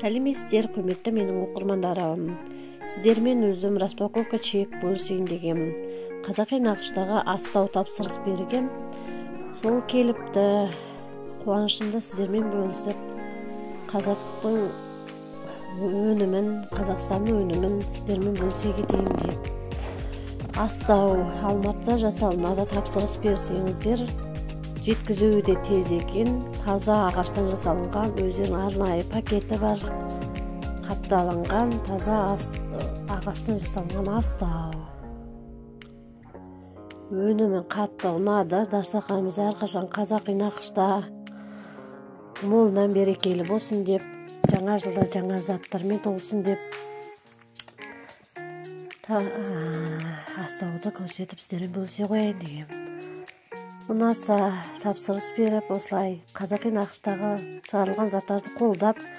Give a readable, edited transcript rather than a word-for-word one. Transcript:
Сәлеметсіздер, құрметті менің оқырмандарым. Сіздермен өзім распаковка чек бөлісейін дегем. Қазақи нақыштағы астау тапсырыс бергем. Сол келіпті, қуанышымда сіздермен бөлісіп, қазақтың өнімін, Қазақстанның өнімін сіздермен бөлісе кетейін деп. Астау Алматыда жасалынады, тапсырыс берсеңіздер, жеткізуі де тез екен. Таза ағаштан жасалынған, өздерінің арнайы пакеті бар, қапталынған таза ағаштан жасалынған астау. Өнімі қатты ұнады. Дастарханымыз әрқашан қазақи нақышта молынан берекелі болсын деп, жаңа жылда жаңа заттармен толсын деп астауды көрсетіп сіздермен бөлісе қояйын дегем. Ұнаса тапсырыс беріп, осылай қазақи нақыштағы шығарылған заттарды қолдап